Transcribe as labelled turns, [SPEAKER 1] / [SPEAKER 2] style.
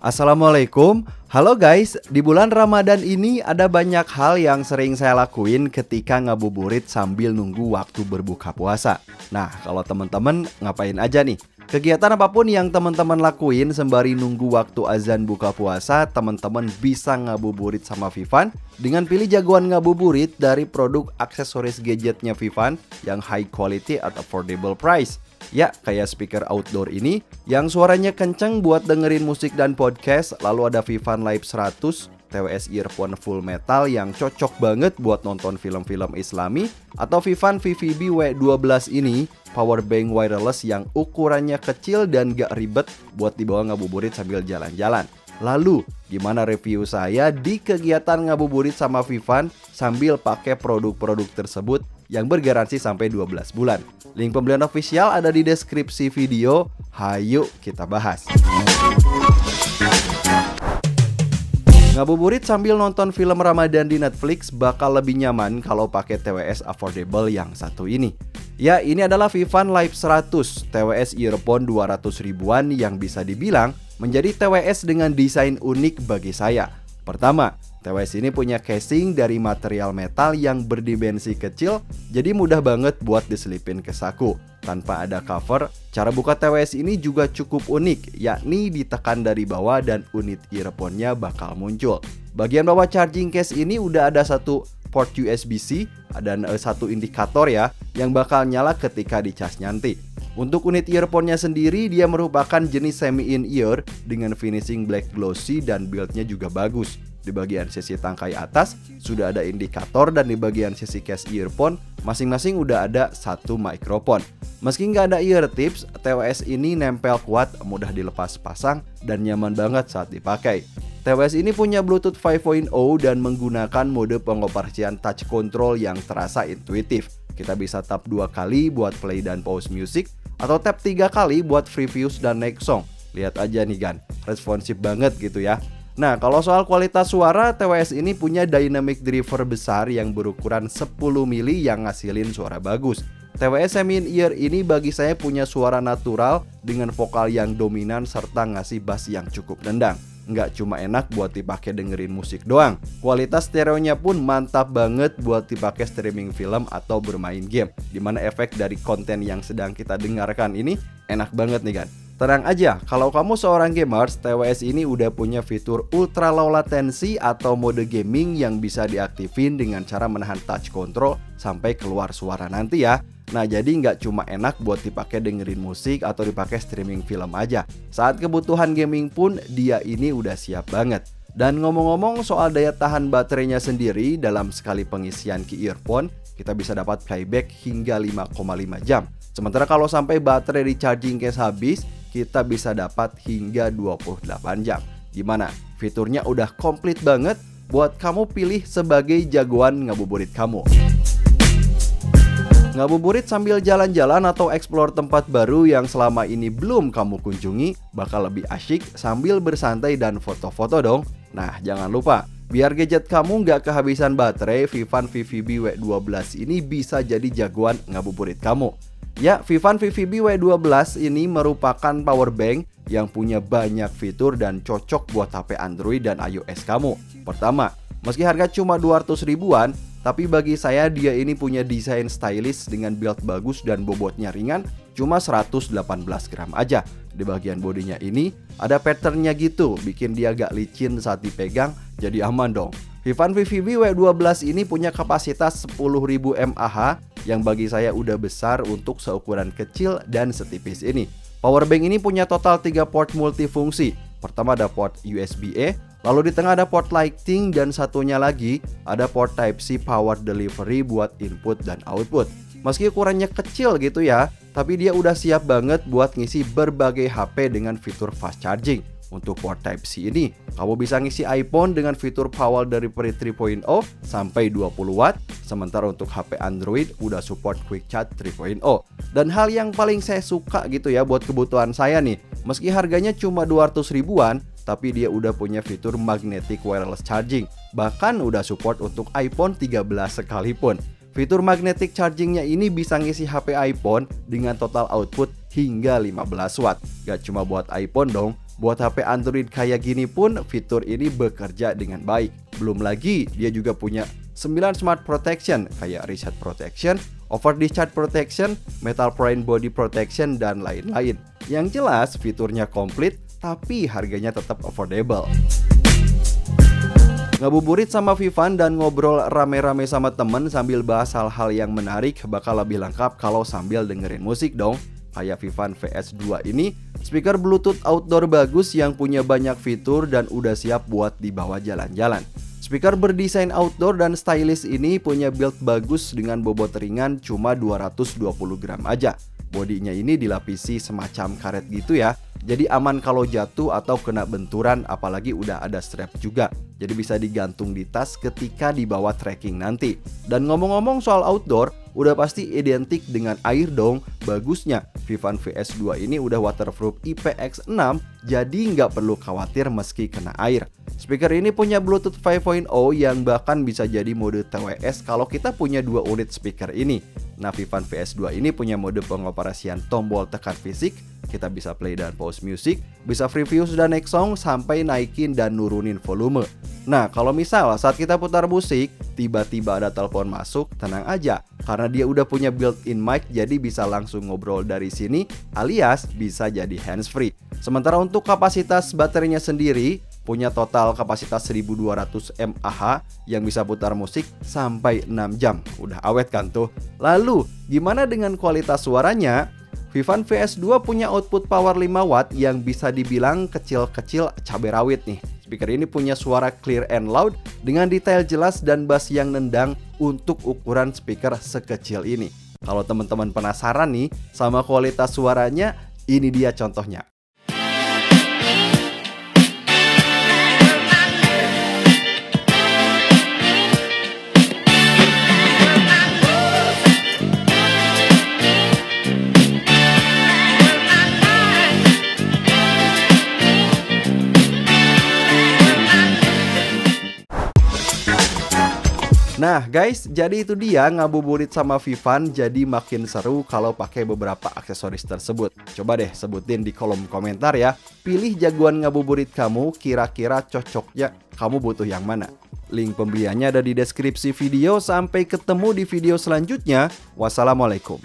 [SPEAKER 1] Assalamualaikum, halo guys. Di bulan Ramadan ini ada banyak hal yang sering saya lakuin ketika ngabuburit sambil nunggu waktu berbuka puasa. Nah, kalau teman-teman ngapain aja nih? Kegiatan apapun yang teman-teman lakuin sembari nunggu waktu azan buka puasa, teman-teman bisa ngabuburit sama Vivan dengan pilih jagoan ngabuburit dari produk aksesoris gadgetnya Vivan yang high quality at affordable price. Ya, kayak speaker outdoor ini yang suaranya kenceng buat dengerin musik dan podcast. Lalu ada Vivan Live 100 TWS earphone full metal yang cocok banget buat nonton film-film islami. Atau Vivan VVB W12 ini power bank wireless yang ukurannya kecil dan gak ribet buat dibawa ngabuburit sambil jalan-jalan. Lalu, gimana review saya di kegiatan ngabuburit sama Vivan sambil pakai produk-produk tersebut yang bergaransi sampai 12 bulan. Link pembelian official ada di deskripsi video. Hayu kita bahas. Ngabuburit sambil nonton film Ramadan di Netflix bakal lebih nyaman kalau pakai TWS affordable yang satu ini. Ya, ini adalah Vivan Live 100 TWS earphone 200 ribuan yang bisa dibilang menjadi TWS dengan desain unik bagi saya. Pertama, TWS ini punya casing dari material metal yang berdimensi kecil, jadi mudah banget buat diselipin ke saku. Tanpa ada cover, cara buka TWS ini juga cukup unik, yakni ditekan dari bawah dan unit earphone-nya bakal muncul. Bagian bawah charging case ini udah ada satu port USB-C dan satu indikator ya, yang bakal nyala ketika dicas nanti. Untuk unit earphone-nya sendiri, dia merupakan jenis semi-in-ear dengan finishing black glossy dan build-nya juga bagus. Di bagian sisi tangkai atas sudah ada indikator dan di bagian sisi case earphone masing-masing udah ada satu mikrofon. Meski nggak ada ear tips, TWS ini nempel kuat, mudah dilepas pasang dan nyaman banget saat dipakai. TWS ini punya Bluetooth 5.0 dan menggunakan mode pengoperasian touch control yang terasa intuitif. Kita bisa tap 2 kali buat play dan pause music atau tap 3 kali buat previews dan next song. Lihat aja nih Gan, responsif banget gitu ya. Nah, kalau soal kualitas suara, TWS ini punya dynamic driver besar yang berukuran 10 mili yang ngasilin suara bagus. TWS semi-in-ear ini bagi saya punya suara natural dengan vokal yang dominan serta ngasih bass yang cukup nendang. Nggak cuma enak buat dipakai dengerin musik doang, kualitas stereonya pun mantap banget buat dipakai streaming film atau bermain game, dimana efek dari konten yang sedang kita dengarkan ini enak banget nih kan. Tenang aja, kalau kamu seorang gamers, TWS ini udah punya fitur ultra low latency atau mode gaming yang bisa diaktifin dengan cara menahan touch control sampai keluar suara nanti ya. Nah, jadi nggak cuma enak buat dipakai dengerin musik atau dipakai streaming film aja. Saat kebutuhan gaming pun dia ini udah siap banget. Dan ngomong-ngomong soal daya tahan baterainya sendiri, dalam sekali pengisian ke earphone, kita bisa dapat playback hingga 5,5 jam. Sementara kalau sampai baterai di charging case habis, kita bisa dapat hingga 28 jam. Gimana? Fiturnya udah komplit banget buat kamu pilih sebagai jagoan ngabuburit kamu. Ngabuburit sambil jalan-jalan atau explore tempat baru yang selama ini belum kamu kunjungi bakal lebih asyik sambil bersantai dan foto-foto dong. Nah, jangan lupa, biar gadget kamu nggak kehabisan baterai, Vivan VVB W12 ini bisa jadi jagoan ngabuburit kamu. Ya, Vivan VVB W12 ini merupakan power bank yang punya banyak fitur dan cocok buat HP Android dan iOS kamu. Pertama, meski harga cuma 200 ribuan, tapi bagi saya dia ini punya desain stylish dengan build bagus dan bobotnya ringan, cuma 118 gram aja. Di bagian bodinya ini ada patternnya gitu, bikin dia gak licin saat dipegang, jadi aman dong. Vivan VVB W12 ini punya kapasitas 10.000 mAh yang bagi saya udah besar untuk seukuran kecil dan setipis ini. Powerbank ini punya total 3 port multifungsi. Pertama ada port USB-A, lalu di tengah ada port Lightning dan satunya lagi ada port Type-C power delivery buat input dan output. Meski ukurannya kecil gitu ya, tapi dia udah siap banget buat ngisi berbagai HP dengan fitur fast charging. Untuk port Type-C ini, kamu bisa ngisi iPhone dengan fitur Power Delivery 3.0 sampai 20 watt. Sementara untuk HP Android udah support Quick Charge 3.0. Dan hal yang paling saya suka gitu ya buat kebutuhan saya nih, meski harganya cuma 200 ribuan, tapi dia udah punya fitur Magnetic Wireless Charging. Bahkan udah support untuk iPhone 13 sekalipun. Fitur magnetic chargingnya ini bisa ngisi HP iPhone dengan total output hingga 15 watt. Gak cuma buat iPhone dong, Buat HP Android kayak gini pun fitur ini bekerja dengan baik. Belum lagi dia juga punya 9 smart protection kayak reset protection, over discharge protection, metal point body protection, dan lain-lain. Yang jelas fiturnya komplit tapi harganya tetap affordable. Ngabuburit sama Vivan dan ngobrol rame-rame sama temen sambil bahas hal-hal yang menarik bakal lebih lengkap kalau sambil dengerin musik dong. Kayak Vivan VS2 ini, speaker Bluetooth outdoor bagus yang punya banyak fitur dan udah siap buat dibawa jalan-jalan. Speaker berdesain outdoor dan stylish ini punya build bagus dengan bobot ringan cuma 220 gram aja. Bodinya ini dilapisi semacam karet gitu ya. Jadi aman kalau jatuh atau kena benturan, apalagi udah ada strap juga. Jadi bisa digantung di tas ketika dibawa trekking nanti. Dan ngomong-ngomong soal outdoor, udah pasti identik dengan air dong. Bagusnya Vivan VS2 ini udah waterproof IPX6, jadi nggak perlu khawatir meski kena air. Speaker ini punya Bluetooth 5.0 yang bahkan bisa jadi mode TWS kalau kita punya 2 unit speaker ini. Nah, Vivan VS2 ini punya mode pengoperasian tombol tekan fisik. Kita bisa play dan pause music, bisa preview dan next song sampai naikin dan nurunin volume. Nah, kalau misal saat kita putar musik, tiba-tiba ada telepon masuk, tenang aja. Karena dia udah punya built-in mic, jadi bisa langsung ngobrol dari sini, alias bisa jadi hands-free. Sementara untuk kapasitas baterainya sendiri, punya total kapasitas 1200 mAh yang bisa putar musik sampai 6 jam. Udah awet kan tuh? Lalu, gimana dengan kualitas suaranya? Vivan VS2 punya output power 5 watt yang bisa dibilang kecil-kecil cabai rawit nih. Speaker ini punya suara clear and loud dengan detail jelas dan bass yang nendang untuk ukuran speaker sekecil ini. Kalau teman-teman penasaran nih sama kualitas suaranya, ini dia contohnya. Nah guys, jadi itu dia ngabuburit sama Vivan, jadi makin seru kalau pakai beberapa aksesoris tersebut. Coba deh sebutin di kolom komentar ya. Pilih jagoan ngabuburit kamu, kira-kira cocoknya kamu butuh yang mana. Link pembeliannya ada di deskripsi video. Sampai ketemu di video selanjutnya. Wassalamualaikum.